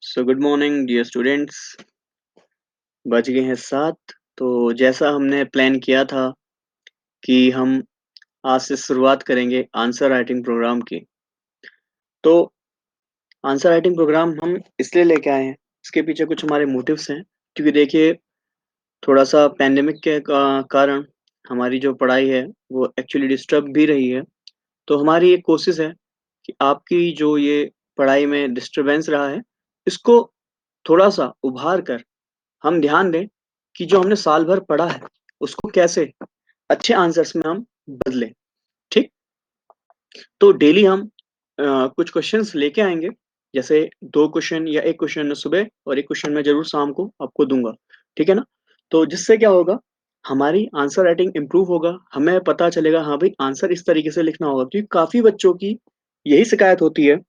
सो good morning dear students. बज गए हैं 7। तो जैसा हमने प्लान किया था कि हम आज से शुरुआत करेंगे आंसर राइटिंग प्रोग्राम की। तो आंसर राइटिंग प्रोग्राम हम इसलिए लेके आए हैं, इसके पीछे कुछ हमारे मोटिव्स हैं। क्योंकि देखिए, थोड़ा सा पैंडेमिक के कारण हमारी जो पढ़ाई है वो एक्चुअली डिस्टर्ब भी रही है। तो हमारी एक कोशिश है कि आपकी जो ये पढ़ाई में डिस्टरबेंस रहा है, इसको थोड़ा सा उभार कर हम ध्यान दें कि जो हमने साल भर पढ़ा है उसको कैसे अच्छे आंसर्स में हम बदलें। ठीक। तो डेली हम कुछ क्वेश्चंस लेके आएंगे। जैसे 2 क्वेश्चन या एक क्वेश्चन मैं सुबह और एक क्वेश्चन मैं जरूर शाम को आपको दूंगा। ठीक है ना। तो जिससे क्या होगा, हमारी आंसर राइटिंग इंप्रूव होगा, हमें पता चलेगा हाँ भाई आंसर इस तरीके से लिखना होगा। क्योंकि काफी बच्चों की यही शिकायत होती है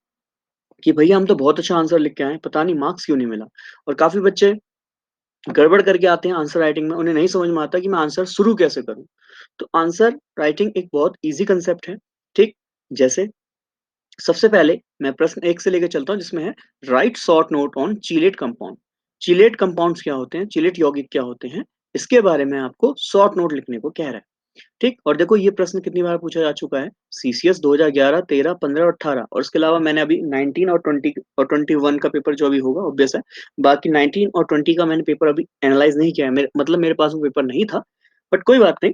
कि भैया हम तो बहुत अच्छा आंसर लिख के आए, पता नहीं मार्क्स क्यों नहीं मिला। और काफी बच्चे गड़बड़ करके आते हैं आंसर राइटिंग में, उन्हें नहीं समझ में आता कि मैं आंसर शुरू कैसे करूं। तो आंसर राइटिंग एक बहुत इजी कंसेप्ट है। ठीक। जैसे सबसे पहले मैं प्रश्न 1 से लेकर चलता हूं, जिसमें है right short note on चीलेट compound. चीलेट compounds क्या होते हैं, चीलेट यौगिक क्या होते हैं, इसके बारे में आपको शॉर्ट नोट लिखने को कह रहा है। ठीक। और देखो ये प्रश्न कितनी बार पूछा जा चुका है, सीसीएस 2011, 13, 15 और 18, और इसके अलावा मैंने अभी 19 और 20 और 21 का पेपर जो अभी होगा ऑब्वियस है। बाकी 19 और 20 का मैंने पेपर अभी एनालाइज नहीं किया है, मेरे पास वो पेपर नहीं था। बट कोई बात नहीं,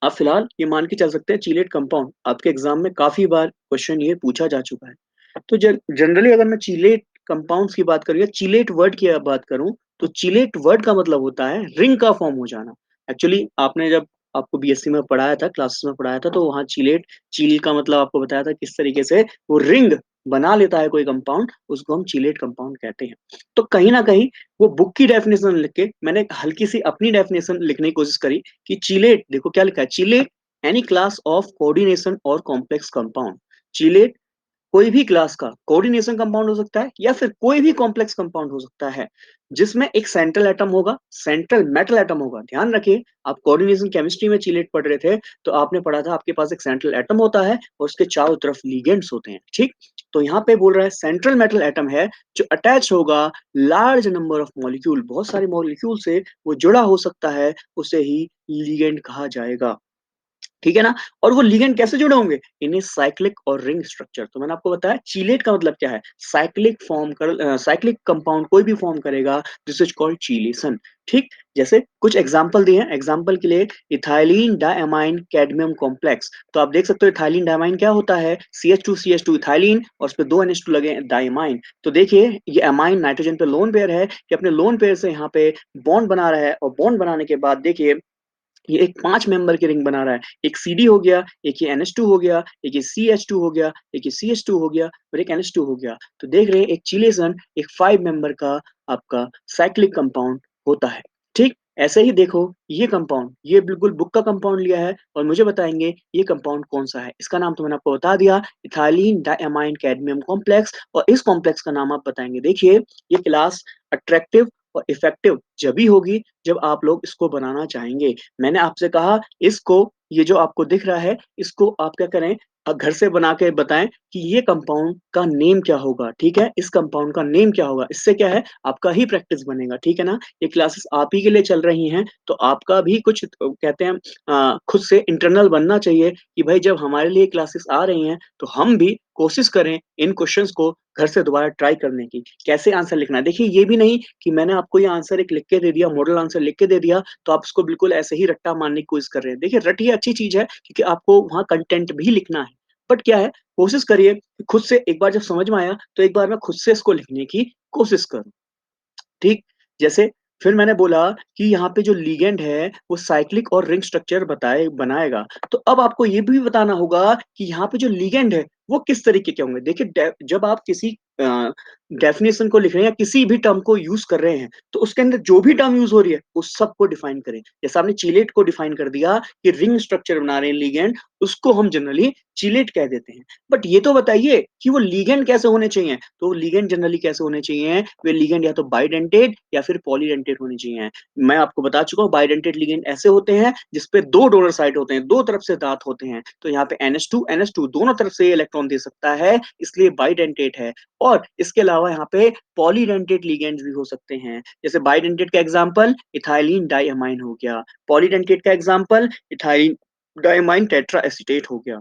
आप फिलहाल ये मान के चल सकते हैं चीलेट कंपाउंड आपके एग्जाम में काफी बार क्वेश्चन ये पूछा जा चुका है। तो जनरली अगर मैं चीलेट कंपाउंड्स की बात करूँ या चीलेट वर्ड की बात करूं, तो चीलेट वर्ड का मतलब होता है रिंग का फॉर्म हो जाना। एक्चुअली आपने जब आपको बीएससी में पढ़ाया था, क्लासेस में पढ़ाया था, तो वहाँ चीलेट, चील का मतलब आपको बताया था किस तरीके से वो रिंग बना लेता है कोई कंपाउंड, उसको हम चीलेट कंपाउंड कहते हैं। तो कहीं ना कहीं वो बुक की डेफिनेशन लिख के मैंने एक हल्की सी अपनी डेफिनेशन लिखने की कोशिश करी कि चीलेट, देखो क्या लिखा है, चीलेट एनी क्लास ऑफ कोऑर्डिनेशन और कॉम्प्लेक्स कंपाउंड। चीलेट कोई भी क्लास का कोऑर्डिनेशन कंपाउंड हो सकता है या फिर कोई भी कॉम्प्लेक्स कंपाउंड हो सकता है, जिसमें एक सेंट्रल एटम होगा, सेंट्रल मेटल एटम होगा। ध्यान रखिए, आप कोऑर्डिनेशन केमिस्ट्री में चीलेट पढ़ रहे थे तो आपने पढ़ा था आपके पास एक सेंट्रल एटम होता है और उसके चारों तरफ लिगेंड्स होते हैं। ठीक। तो यहाँ पे बोल रहा है सेंट्रल मेटल एटम है जो अटैच होगा लार्ज नंबर ऑफ मॉलिक्यूल, बहुत सारे मॉलिक्यूल से वो जुड़ा हो सकता है, उसे ही लिगेंड कहा जाएगा। ठीक है ना। और वो लिगेंड कैसे जुड़े होंगे, इन्हें साइक्लिक और रिंग स्ट्रक्चर। तो मैंने आपको बताया चीलेट का मतलब क्या है, साइक्लिक फॉर्म कर, साइक्लिक कंपाउंड कोई भी फॉर्म करेगा, दिस इज कॉल्ड चीलेशन। ठीक। जैसे कुछ एग्जांपल दिए हैं, एग्जांपल के लिए इथाइलिन डायमाइन कैडमियम कॉम्प्लेक्स। तो आप देख सकते हो इथाइलिन डायमाइन क्या होता है, CH2 इथाइलिन और उस पर 2 NH2 लगे हैं, डायमाइन। तो देखिए ये अमाइन नाइट्रोजन पे लोन पेयर है कि अपने लोन पेयर से यहाँ पे बॉन्ड बना रहा है, और बॉन्ड बनाने के बाद देखिए ये एक 5 मेंबर की रिंग बना रहा है। एक CD हो गया, एक ये NH2 हो गया, एक ये CH2 हो गया, एक ये CH2 हो गया और एक NH2 हो गया। तो देख रहे हैं एक चिलेशन एक 5 मेंबर का आपका साइक्लिक कंपाउंड होता है। ठीक। ऐसे ही देखो ये कंपाउंड, ये बिल्कुल बुक का कंपाउंड लिया है और मुझे बताएंगे ये कंपाउंड कौन सा है। इसका नाम तो मैंने आपको बता दिया, इथाइलिन डायमाइन कैडमियम कॉम्प्लेक्स। और इस कॉम्प्लेक्स का नाम आप बताएंगे। देखिए ये क्लास अट्रैक्टिव और इफेक्टिव जब भी होगी जब आप लोग इसको बनाना चाहेंगे। मैंने आपसे कहा इसको, ये जो आपको दिख रहा है इसको आप क्या करें, घर से बना के बताएं कि ये कंपाउंड का नेम क्या होगा। ठीक है, इस कंपाउंड का नेम क्या होगा, इससे क्या है आपका ही प्रैक्टिस बनेगा। ठीक है ना। ये क्लासेस आप ही के लिए चल रही हैं तो आपका भी कुछ कहते हैं खुद से इंटरनल बनना चाहिए कि भाई जब हमारे लिए क्लासेस आ रही हैं तो हम भी कोशिश करें इन क्वेश्चंस को घर से दोबारा ट्राई करने की, कैसे आंसर लिखना है। देखिए ये भी नहीं कि मैंने आपको ये आंसर एक लिख के दे दिया, मॉडल आंसर लिख के दे दिया, तो आप उसको बिल्कुल ऐसे ही रट्टा मारने की कोशिश कर रहे हैं। देखिए रटिए अच्छी चीज है क्योंकि आपको वहाँ कंटेंट भी लिखना है। बट क्या है, कोशिश करिए कि खुद से एक बार जब समझ में आया तो एक बार मैं खुद से इसको लिखने की कोशिश करूं। ठीक। जैसे फिर मैंने बोला कि यहाँ पे जो लिगेंड है वो साइक्लिक और रिंग स्ट्रक्चर बताए बनाएगा। तो अब आपको ये भी बताना होगा कि यहाँ पे जो लिगेंड है वो किस तरीके के होंगे। देखिए जब आप किसी डेफिनेशन को लिख रहे हैं या किसी भी टर्म को यूज कर रहे हैं तो उसके अंदर जो भी टर्म यूज हो रही है उस सबको डिफाइन करें। जैसे आपने चीलेट को डिफाइन कर दिया कि रिंग स्ट्रक्चर बना रहे हैं लिगेंड, उसको हम जनरली चीलेट कह देते हैं। बट ये तो बताइए कि वो लिगेंड कैसे होने चाहिए। तो लिगेंड जनरली कैसे होने चाहिए, वे लिगेंड या तो बाइडेंटेड या फिर पॉलीडेंटेड होने चाहिए। मैं आपको बता चुका हूँ बाइडेंटेड लिगेंड ऐसे होते हैं जिसपे 2 डोनर साइट होते हैं, दो तरफ से दांत होते हैं। तो यहाँ पे NH2 NH2 दोनों तरफ से इलेक्ट्रॉन दे सकता है, इसलिए बाइडेंटेड है। और इसके अलावा यहाँ पे पॉलीडेंटेट लिगेंड्स भी हो सकते हैं। जैसे बाइडेंटेट का एग्जांपल इथाइलिन डाइअमाइन हो गया, पॉलीडेंटेट का example ethylene diamine tetra acetate हो गया।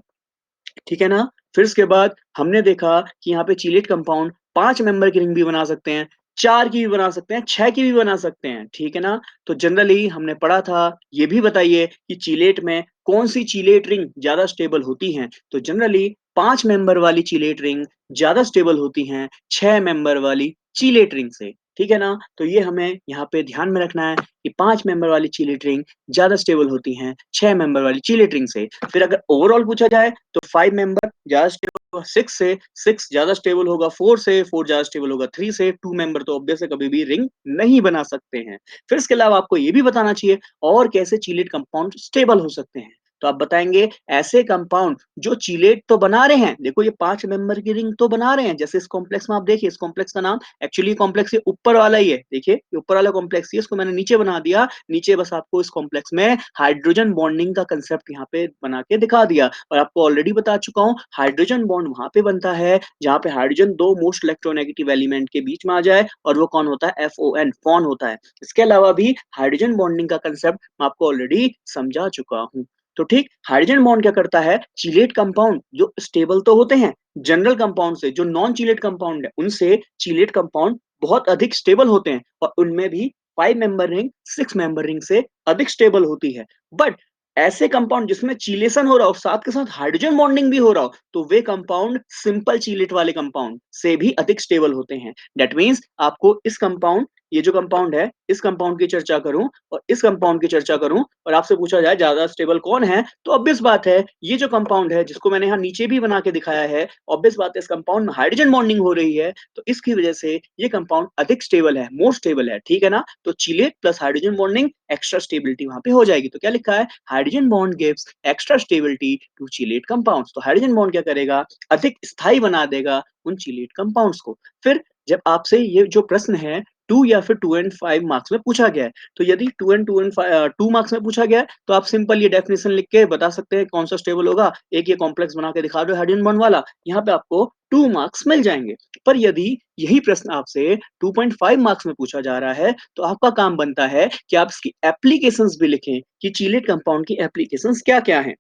ठीक है ना? फिर उसके बाद हमने देखा कि यहाँ पे चीलेट कंपाउंड 5 मेंबर की रिंग भी बना सकते हैं, 4 की भी बना सकते हैं, 6 की भी बना सकते हैं, ठीक है ना? तो जनरली हमने पढ़ा था, ये भी बताइए कि चीलेट में कौन-सी चीलेट रिंग ज़्यादा स्टेबल होती हैं? तो जनरली 5 मेंबर वाली चीलेट रिंग ज़्यादा स्टेबल होती हैं 6 मेंबर वाली चीलेट रिंग से, ठीक है ना? तो ये हमें यहाँ पे ध्यान में रखना है कि 5 मेंबर वाली चीलेट रिंग ज़्यादा स्टेबल होती हैं 6 मेंबर वाली चीलेट रिंग से। फिर अगर ओवरऑल पूछा जाए तो 5 मेंबर ज़्यादा स्टेबल होगा 6 से, 6 ज़्यादा स्टेबल होगा 4 से, 4 ज़्यादा स्टेबल होगा 3 से, 2 मेंबर तो ऑब्वियस है कभी भी रिंग नहीं बना सकते हैं। फिर इसके अलावा आपको ये भी बताना चाहिए और कैसे चीलेट कंपाउंड स्टेबल हो सकते हैं। तो आप बताएँगे ऐसे कंपाउंड जो चीलेट तो बना रहे हैं, देखो ये 5 मेंबर की रिंग तो बना रहे हैं, जैसे इस कॉम्प्लेक्स में आप देखिए इस कॉम्प्लेक्स का नाम एक्चुअली कॉम्प्लेक्स ये ऊपर वाला ही है, देखिए ये ऊपर वाला कॉम्प्लेक्स ही है, इसको मैंने नीचे बना दिया, नीचे बस आपको इस कॉम्प्लेक्स में हाइड्रोजन बॉन्डिंग का कांसेप्ट यहाँ पे बना के दिखा दिया और आपको ऑलरेडी बता चुका हूँ हाइड्रोजन बॉन्ड वहां पे बनता है जहाँ पे हाइड्रोजन दो मोस्ट इलेक्ट्रोनेगेटिव एलिमेंट के बीच में आ जाए और वो कौन होता है FON फॉन होता है। इसके अलावा भी हाइड्रोजन बॉन्डिंग का कांसेप्ट मैं आपको ऑलरेडी समझा चुका हूँ। तो ठीक हाइड्रोजन बॉन्ड क्या करता है चिलेट कंपाउंड जो स्टेबल तो होते हैं जनरल कंपाउंड से जो नॉन चिलेट कंपाउंड है उनसे चिलेट कंपाउंड बहुत अधिक स्टेबल होते हैं और उनमें भी 5 मेंबर रिंग 6 मेंबर रिंग से अधिक स्टेबल होती है। बट ऐसे कंपाउंड जिसमें चीलेशन हो रहा हो साथ के साथ हाइड्रोजन बॉन्डिंग भी हो रहा हो तो वे कंपाउंड सिंपल चीलेट वाले कंपाउंड से भी अधिक स्टेबल होते हैं। दैट मीन्स आपको इस कंपाउंड ये जो कंपाउंड है इस कंपाउंड की चर्चा करूं और इस कंपाउंड की चर्चा करूं और आपसे पूछा जाए ज्यादा स्टेबल कौन है तो ऑब्वियस बात है ये जो कंपाउंड है जिसको मैंने यहाँ नीचे भी बना के दिखाया है ऑब्वियस बात है इस कंपाउंड में हाइड्रोजन बॉन्डिंग हो रही है तो इसकी वजह से ये कंपाउंड अधिक स्टेबल है मोर स्टेबल है ठीक है ना। तो chelate plus hydrogen bonding extra stability वहां पे हो जाएगी। तो क्या लिखा है hydrogen bond gives extra stability to chelate compounds. तो हाइड्रोजन बॉन्ड क्या करेगा अधिक स्थायी बना देगा उन चिलेट कंपाउंड्स को। फिर जब आपसे ये जो प्रश्न है 2 या फिर 2 एंड 5 मार्क्स में पूछा गया है तो यदि 2 मार्क्स में पूछा गया है तो आप सिंपल ये डेफिनेशन लिख के बता सकते हैं कौन सा स्टेबल होगा। एक ये कॉम्प्लेक्स बना के दिखा दो हाइड्रोजन बॉन्ड वाला यहाँ पे आपको 2 मार्क्स मिल जाएंगे। पर यदि यही प्रश्न आपसे 2.5 मार्क्स में पूछा जा रहा है तो आपका काम बनता है कि आप इसकी एप्लीकेशंस भी लिखें कि चिलेट कंपाउंड की एप्लीकेशंस क्या क्या हैं।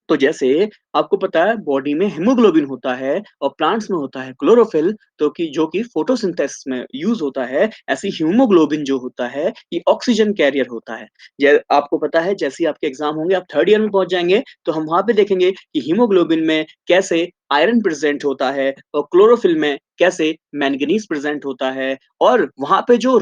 तो जैसे आपको पता है बॉडी में हीमोग्लोबिन होता है और प्लांट्स में होता है क्लोरोफिल तो कि जो कि फोटोसिंथेसिस में यूज होता है ऐसी हीमोग्लोबिन जो होता है ये ऑक्सीजन कैरियर होता है। आपको पता है जैसे ही आपके एग्जाम होंगे आप थर्ड ईयर में पहुंच जाएंगे तो हम वहां पे देखेंगे कि हीमोग्लोबिन में कैसे आयरन प्रेजेंट होता है और क्लोरोफिल में कैसे मैंगनीज प्रेजेंट होता है और वहां पे जो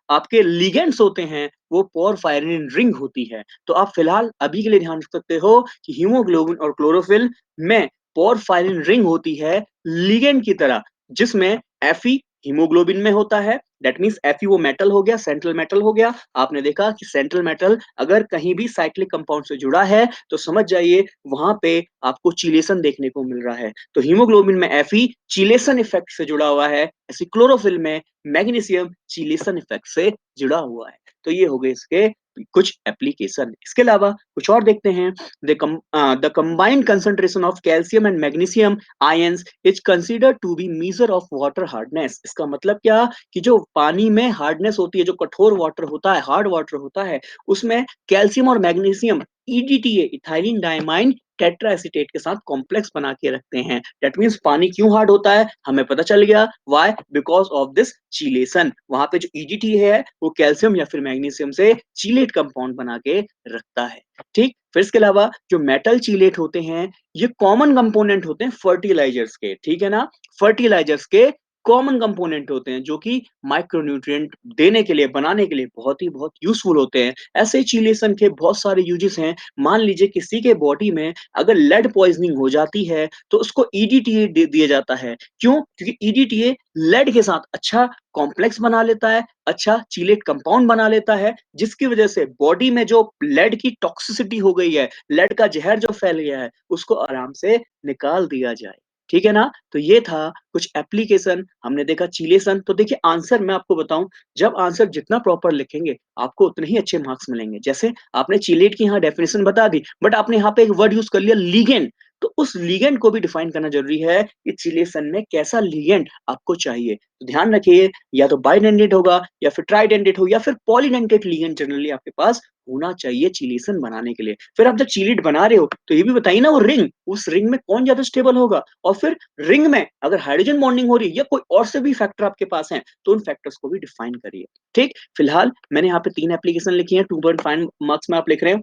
आपके लिगेंड्स होते हैं वो पोरफायरिन रिंग होती है। तो आप फिलहाल अभी के लिए ध्यान रख सकते हो कि हीमोग्लोबिन और क्लोरोफिल में पोरफायरिन रिंग होती है लिगेंड की तरह जिसमें Fe हीमोग्लोबिन में होता है। दैट मीन्स Fe वो मेटल हो गया सेंट्रल मेटल हो गया। आपने देखा कि सेंट्रल मेटल अगर कहीं भी साइक्लिक कंपाउंड से जुड़ा है तो समझ जाइए वहां पे आपको चिलेशन देखने को मिल रहा है। तो हीमोग्लोबिन में Fe चिलेशन इफेक्ट से जुड़ा हुआ है ऐसे क्लोरोफिल में मैग्नीशियम चिलेशन इफेक्ट से जुड़ा हुआ है। तो ये हो गए इसके कुछ एप्लीकेशन। इसके अलावा कुछ और देखते हैं। The combined concentration of calcium and magnesium ions is considered to be measure of water hardness। इसका मतलब क्या कि जो पानी में हार्डनेस होती है जो कठोर वाटर होता है हार्ड वाटर होता है उसमें कैल्शियम और magnesium EDTA ethylene diamine tetra acetate के साथ कॉम्प्लेक्स बना के रखते हैं। दैट मीन्स पानी क्यों हार्ड होता है हमें पता चल गया व्हाई बिकॉज ऑफ दिस चीलेशन। वहां पे जो EDTA है वो कैल्शियम या फिर मैग्नीशियम से चीलेट कंपाउंड बना के रखता है। ठीक फिर इसके अलावा जो मेटल चीलेट होते हैं ये कॉमन कंपोनेंट होते हैं फर्टिलाइजर्स के ठीक है ना। फर्टिलाइजर्स के कॉमन कंपोनेंट होते हैं जो कि माइक्रोन्यूट्रिएंट देने के लिए बनाने के लिए बहुत यूजफुल होते हैं। ऐसे चीलेशन के बहुत सारे यूजेस हैं। मान लीजिए किसी के बॉडी में अगर लेड पॉइजनिंग हो जाती है तो उसको EDTA दे दिया जाता है। क्यों क्योंकि EDTA लेड के साथ अच्छा कॉम्प्लेक्स बना लेता है अच्छा चीलेट कंपाउंड बना लेता है जिसकी वजह से बॉडी में जो लेड की टॉक्सिसिटी हो गई है लेड का जहर जो फैल गया है उसको आराम से निकाल दिया जाए। ठीक है ना। तो ये था कुछ एप्लीकेशन हमने देखा चीलेशन। तो देखिए आंसर मैं आपको बताऊं जब आंसर जितना प्रॉपर लिखेंगे आपको उतने ही अच्छे मार्क्स मिलेंगे। जैसे आपने चीलेट की यहाँ डेफिनेशन बता दी बट आपने यहाँ पे एक वर्ड यूज कर लिया लीगेंड। तो उस लिगेंड को भी डिफाइन करना ज़रूरी है कि चिलेशन में कैसा लिगेंड आपको चाहिए। तो ध्यान रखिए, या तो बाइडेंडेट होगा या फिर ट्राइडेंडेट हो या फिर पॉलीडेंटेट लिगेंड जनरली आपके पास होना चाहिए चिलेशन बनाने के लिए। फिर आप जब चिलीड बना रहे हो तो ये भी बताइए ना, वो रिंग, उस रिंग में कौन ज़्यादा स्टेबल होगा, और फिर रिंग में अगर हाइड्रोजन बॉन्डिंग हो रही है या कोई और से भी फैक्टर आपके पास हैं, तो उन फैक्टर्स को भी डिफाइन करिए। ठीक? फिलहाल मैंने यहाँ पे 3 एप्लीकेशन लिखी हैं, 2.5 मार्क्स में आप लिख रहे हो।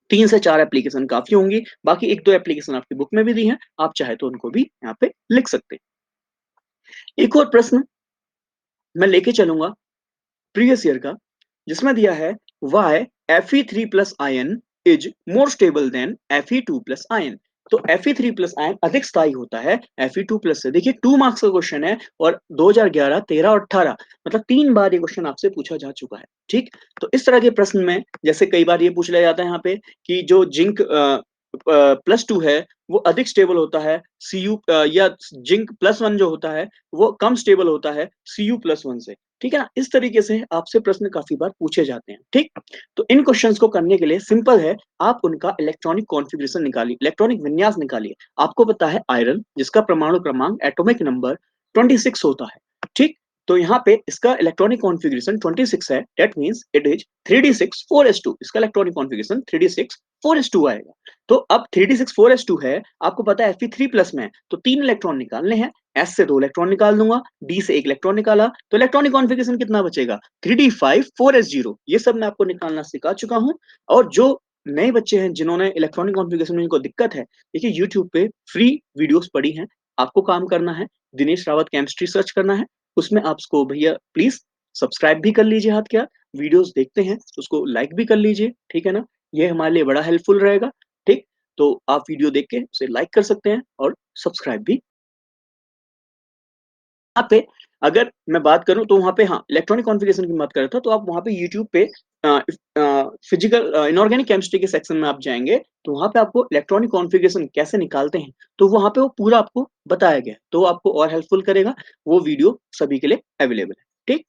3 से 4 एप्लीकेशन काफ़ी होंगी, बाकी 1-2 एप्लीकेशन आपकी बुक में भी दी हैं, आप चाहे तो उनको भी यहाँ पे लिख सकते हैं। एक और प्रश्न मैं लेके चलूँगा प्रीवियस ईयर का, जिसमें दिया है why Fe3+ ion is more stable then Fe2+ ion. तो Fe3+ आयन अधिक स्थायी होता है Fe2+ से। देखिए 2 मार्क्स का क्वेश्चन है और 2011, 13 और 18 मतलब 3 बार ये क्वेश्चन आपसे पूछा जा चुका है। ठीक? तो इस तरह के प्रश्न में जैसे कई बार ये पूछ लिया जाता है यहाँ पे कि जो जिंक +2 है वो अधिक स्टेबल होता है या जिंक +1 जो होता है वो कम स्टेबल होता है Cu+1 से। ठीक है ना? इस तरीके से आपसे प्रश्न काफ़ी बार पूछे जाते हैं, ठीक? तो इन क्वेश्चंस को करने के लिए सिंपल है, आप उनका इलेक्ट्रॉनिक कॉन्फ़िगरेशन निकालिए, इलेक्ट्रॉनिक विन्यास निकालिए। आपको पता है आयरन जिसका परमाणु क्रमांक एटॉमिक नंबर 26 होता है, ठीक? तो यहाँ पे इसका इलेक्ट्रॉनिक कॉन्फ़िगरेशन 26 है, that means it is 3d6 4s2 इसका इलेक्ट्रॉनिक कॉन्फ़िगरेशन 3d6 4s2 आएगा। तो अब 3d6 4s2 है, आपको पता है Fe3+ में है, तो 3 इलेक्ट्रॉन निकालने हैं, S से 2 इलेक्ट्रॉन निकाल दूँगा, D से 1 इलेक्ट्रॉन निकाला, तो इलेक्ट्रॉनिक कॉन्फ़िगरेशन कितना बचेगा? 3d5 4s0 ये सब मैं आपको निकालना सिखा चुका हूँ। और जो नए बच्चे हैं जिन्होंने इलेक्ट्रॉनिक कॉन्फ़िगरेशन में इनको दिक्कत है, देखिए यूट्यूब पे फ्री वीडियोज़ पड़ी हैं, आपको काम करना है, दिनेश रावत केमिस्ट्री सर्च करना है, उसमें आप उसको भैया प्लीज़ सब्सक्राइब भी कर लीजिए हाथ के हाथ, वीडियोज़ देखते हैं, उसको लाइक भी कर लीजिए, ठीक है ना? ये हमारे लिए बड़ा हेल्पफुल रहेगा, ठीक? तो आप वीडियो देख के उसे लाइक कर सकते हैं और सब्सक्राइब भी। यहाँ पे अगर मैं बात करूँ तो वहाँ पे हाँ, इलेक्ट्रॉनिक कॉन्फ़िगरेशन की बात कर रहा था, तो आप वहाँ पे यूट्यूब पे फिजिकल इनऑर्गेनिक केमिस्ट्री के सेक्शन में आप जाएँगे, तो वहाँ पे आपको इलेक्ट्रॉनिक कॉन्फ़िगरेशन कैसे निकालते हैं, तो वहाँ पे वो पूरा आपको बताया गया है, तो वो आपको और हेल्पफुल करेगा, वो वीडियो सभी के लिए अवेलेबल है, ठीक?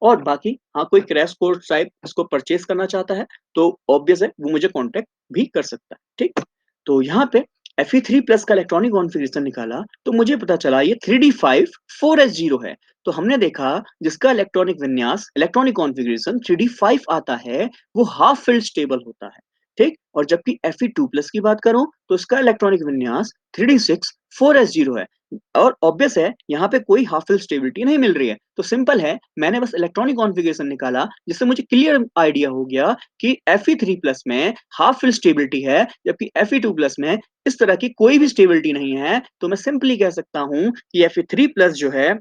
और बाकी हाँ, कोई क्रैश कोर्स टाइप इसको परचेज़ करना चाहता है, तो ऑब्वियस है वो मुझे कॉन्टैक्ट भी कर सकता है, ठीक? तो यहाँ पे Fe3+ का इलेक्ट्रॉनिक कॉन्फ़िगरेशन निकाला, तो मुझे पता चला ये 3d5 4s0 है। तो हमने देखा जिसका इलेक्ट्रॉनिक विन्यास, इलेक्ट्रॉनिक कॉन्फ़िगरेशन 3d5 आता है, वो हाफ फ़िल्ड स्टेबल होता है, ठीक? और जबकि Fe2+ की बात करूँ, तो इसका इलेक्ट्रॉनिक विन्यास 3d6 4s0 है। और ऑब्वियस है, यहाँ पे कोई हाफ फ़िल्ड स्टेबिलिटी नहीं मिल रही है। तो सिंपल है, मैंने बस इलेक्ट्रॉनिक कॉन्फ़िगरेशन निकाला, जिससे मुझे क्लियर आइडिया हो गया कि Fe3+ में हाफ फ़िल्ड स्टेबिलिटी है, जबकि Fe2+ में इस तरह की कोई भी स्टेबिलिटी नहीं है। तो मैं सिंपली कह सकता हूँ कि Fe3+ जो है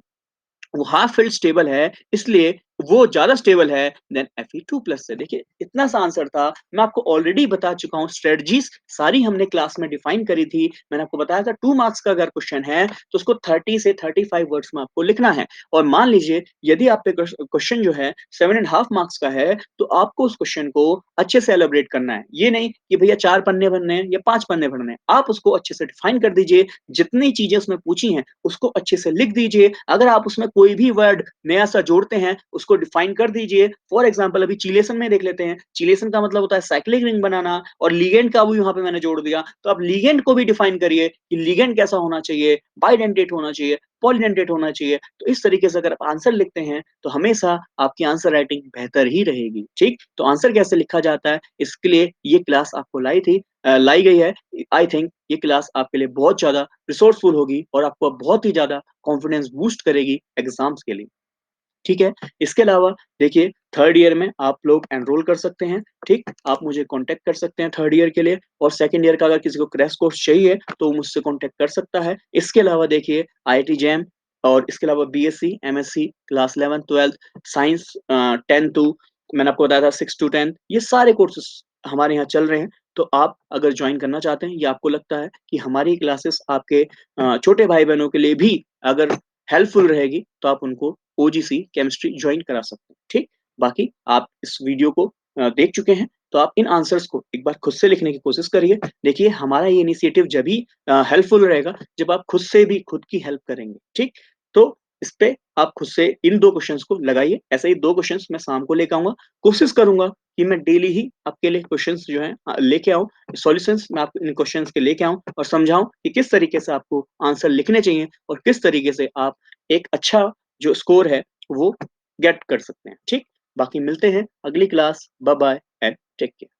वो हाफ फ़ील्ड स्टेबल है, इसलिए वो ज़्यादा स्टेबल है देन Fe2+ से। देखिए, इतना सा आंसर था। मैं आपको ऑलरेडी बता चुका हूँ, स्ट्रैटेजीज़ सारी हमने क्लास में डिफाइन करी थी। मैंने आपको बताया था 2 मार्क्स का अगर क्वेश्चन है, तो उसको 30 से 35 वर्ड्स में आपको लिखना है। और मान लीजिए यदि आप पे क्वेश्चन जो है 7 एंड हाफ मार्क्स का है, तो आपको उस क्वेश्चन को अच्छे से एलाबोरेट करना है। ये नहीं कि भैया 4 पन्ने भरने हैं या 5 पन्ने भरने हैं। आप उसको अच्छे से डिफाइन कर दीजिए, जितनी चीज़ें उसमें पूछी हैं, उसको अच्छे से लिख दीजिए। अगर आप उसमें कोई भी वर्ड नया सा जोड़ते हैं, उसको डिफाइन कर दीजिए। फॉर एग्जांपल अभी चिलेशन में देख लेते हैं। चिलेशन का मतलब होता है साइक्लिक रिंग बनाना, और लिगेंड का भी वहाँ पे मैंने जोड़ दिया। तो आप लिगेंड को भी डिफाइन करिए कि लिगेंड कैसा होना चाहिए, बाइडेंटेट होना चाहिए, पॉलीडेंटेट होना चाहिए। तो इस तरीके से अगर आप आंसर लिखते हैं, तो हमेशा आपकी आंसर राइटिंग बेहतर ही रहेगी, ठीक? तो आंसर कैसे लिखा जाता है, इसके लिए ये क्लास आपको लाई गई है। आई थिंक ये क्लास आपके लिए बहुत ज़्यादा रिसोर्सफुल होगी और आपको बहुत ही ज़्यादा कॉन्फिडेंस बूस्ट करेगी एग्ज़ाम्स के लिए, ठीक है? इसके अलावा देखिए 3rd ईयर में आप लोग एनरोल कर सकते हैं, ठीक? आप मुझे कॉन्टैक्ट कर सकते हैं 3rd ईयर के लिए, और 2nd ईयर का अगर किसी को क्रैश कोर्स चाहिए, तो वो मुझसे कॉन्टैक्ट कर सकता है। इसके अलावा देखिए IIT जैम, और इसके अलावा BSc, MSc, class 11th 12th, science 10 two, मैंने आपको बताया था 6 टू 10, ये सारे कोर्सेज़ हमारे यहाँ चल रहे हैं। तो आप अगर जॉइन करना चाहते हैं या आपको लगता है कि हमारी क्लासेस आपके छोटे भाई-बहनों के लिए भी अगर हेल्पफुल रहेगी, तो आप उनको ओजीसी केमिस्ट्री जॉइन करा सकते हैं, ठीक? बाकी आप इस वीडियो को देख चुके हैं, तो आप इन आंसर्स को एक बार खुद से लिखने की कोशिश करिए। देखिए, हमारा ये इनिशिएटिव जभी हेल्पफुल रहेगा, जब आप खुद से भी खुद की हेल्प करेंगे, ठीक? तो इस पे आप खुद से इन 2 क्वेश्चन्स को लगाइए। ऐसे ही 2 क्वेश्चन्स मैं शाम को लेके आऊँगा। कोशिश करूँगा कि मैं डेली ही आपके लिए क्वेश्चन्स जो हैं लेके आऊँ, सॉल्यूशंस मैं आपको इन क्वेश्चन्स के लेके आऊँ और समझाऊँ कि किस तरीके से आपको आंसर लिखने चाहिए और किस तरीके से आप एक अच्छा जो स्कोर है, वो गेट कर सकते हैं। ठीक? बाकी मिलते हैं अगली class. Bye bye and take care.